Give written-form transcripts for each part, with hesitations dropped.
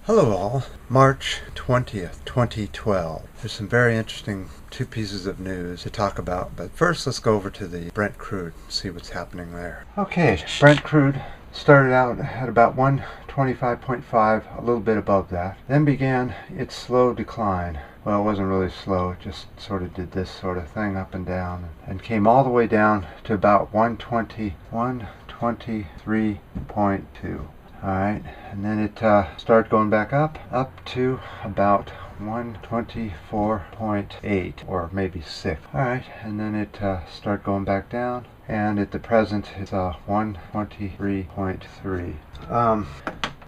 Hello all, March 20th, 2012. There's some very interesting two pieces of news to talk about, but first let's go over to the Brent Crude and see what's happening there. Okay, Brent Crude started out at about 125.5, a little bit above that, then began its slow decline. Well, it wasn't really slow, it just sort of did this sort of thing up and down, and came all the way down to about 123.2. Alright, and then it started going back up to about 124.8 or maybe 6. Alright, and then it started going back down, and at the present it's 123.3.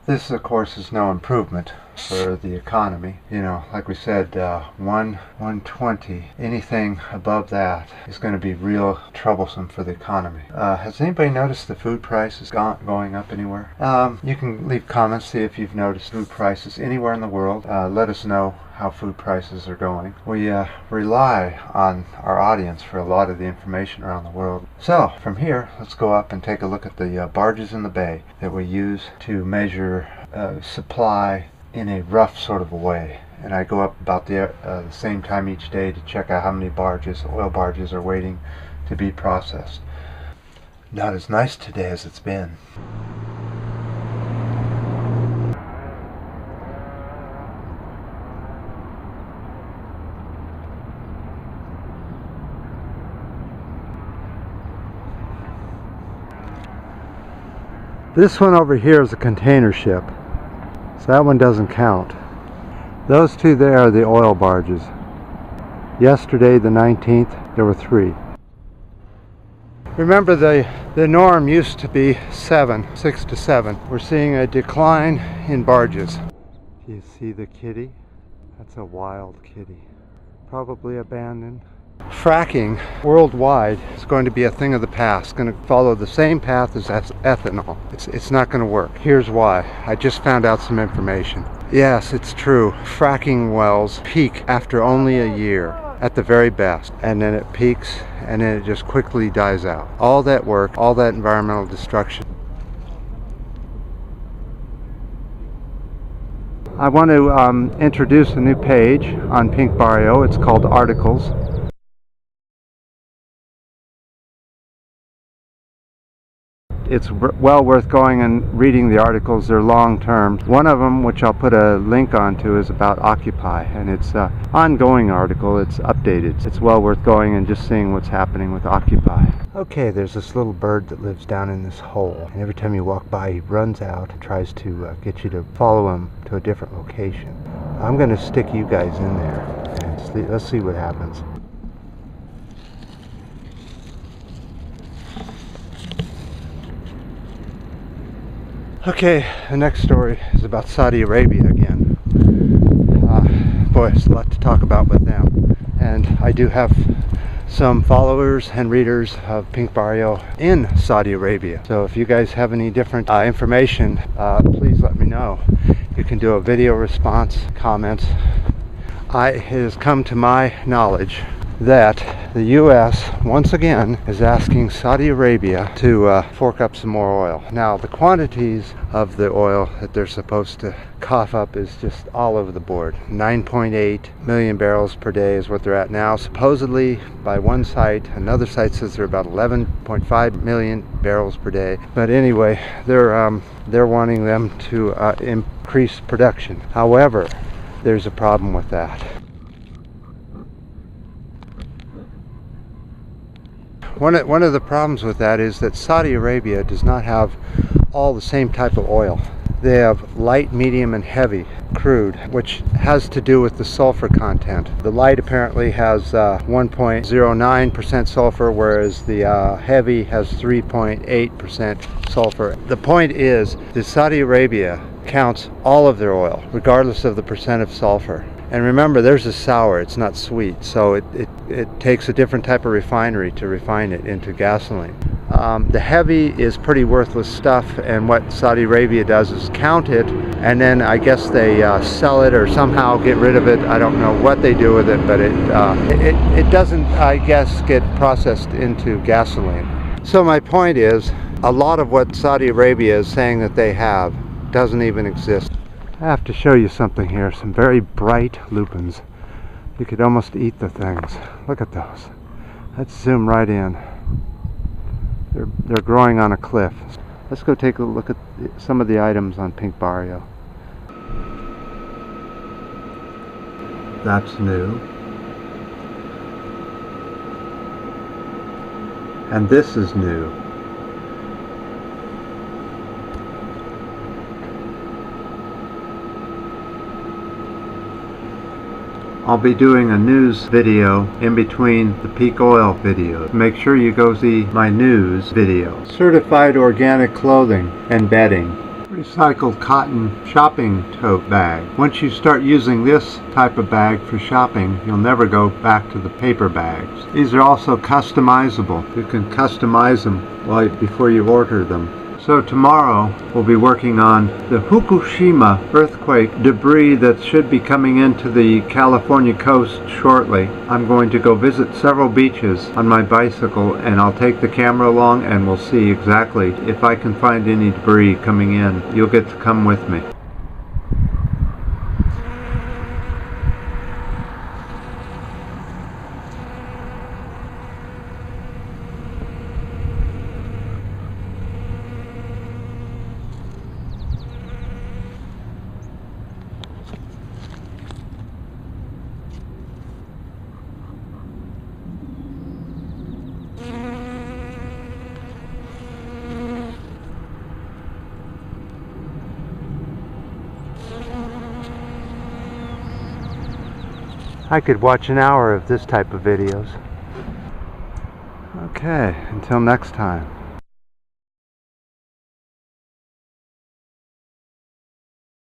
This of course is no improvement for the economy. You know, like we said, 120, anything above that is going to be real troublesome for the economy. Has anybody noticed the food prices going up anywhere? You can leave comments, see if you've noticed food prices anywhere in the world. Let us know how food prices are going. We rely on our audience for a lot of the information around the world. So from here, let's go up and take a look at the barges in the bay that we use to measure supply in a rough sort of a way. And I go up about the same time each day to check out how many barges, oil barges, are waiting to be processed. Not as nice today as it's been. This one over here is a container ship, so that one doesn't count. Those two there are the oil barges. Yesterday, the 19th, there were 3. Remember, the norm used to be 6 to 7. We're seeing a decline in barges. Do you see the kitty? That's a wild kitty. Probably abandoned. Fracking worldwide is going to be a thing of the past. It's going to follow the same path as ethanol. It's not going to work. Here's why. I just found out some information. Yes, it's true. Fracking wells peak after only a year at the very best, and then it peaks and then it just quickly dies out. All that work, all that environmental destruction. I want to introduce a new page on Pink Barrio. It's called Articles. It's well worth going and reading the articles. They're long term. One of them, which I'll put a link onto, is about Occupy, and it's an ongoing article. It's updated. It's well worth going and just seeing what's happening with Occupy. Okay, there's this little bird that lives down in this hole, and every time you walk by he runs out and tries to get you to follow him to a different location. I'm going to stick you guys in there and let's see what happens. Okay, the next story is about Saudi Arabia again. Boy, there's a lot to talk about with them. And I do have some followers and readers of Pink Barrio in Saudi Arabia. So if you guys have any different information, please let me know. You can do a video response, comments. It has come to my knowledge that the U.S. once again is asking Saudi Arabia to fork up some more oil. Now, the quantities of the oil that they're supposed to cough up is just all over the board. 9.8 million barrels per day is what they're at now. Supposedly, by one site, another site says they're about 11.5 million barrels per day. But anyway, they're wanting them to increase production. However, there's a problem with that. One of the problems with that is that Saudi Arabia does not have all the same type of oil. They have light, medium, and heavy crude, which has to do with the sulfur content. The light apparently has 1.09% sulfur, whereas the heavy has 3.8% sulfur. The point is that Saudi Arabia counts all of their oil, regardless of the percent of sulfur. And remember, theirs is sour, it's not sweet, so it takes a different type of refinery to refine it into gasoline. The heavy is pretty worthless stuff, and what Saudi Arabia does is count it, and then I guess they sell it or somehow get rid of it. I don't know what they do with it, but it doesn't, I guess, get processed into gasoline. So my point is, a lot of what Saudi Arabia is saying that they have doesn't even exist. I have to show you something here. Some very bright lupins. You could almost eat the things. Look at those. Let's zoom right in. They're growing on a cliff. Let's go take a look at some of the items on Pink Barrio. That's new. And this is new. I'll be doing a news video in between the peak oil videos. Make sure you go see my news video. Certified organic clothing and bedding. Recycled cotton shopping tote bag. Once you start using this type of bag for shopping, you'll never go back to the paper bags. These are also customizable. You can customize them before you order them. So tomorrow we'll be working on the Fukushima earthquake debris that should be coming into the California coast shortly. I'm going to go visit several beaches on my bicycle, and I'll take the camera along and we'll see exactly if I can find any debris coming in. You'll get to come with me. I could watch an hour of this type of videos. Okay, until next time.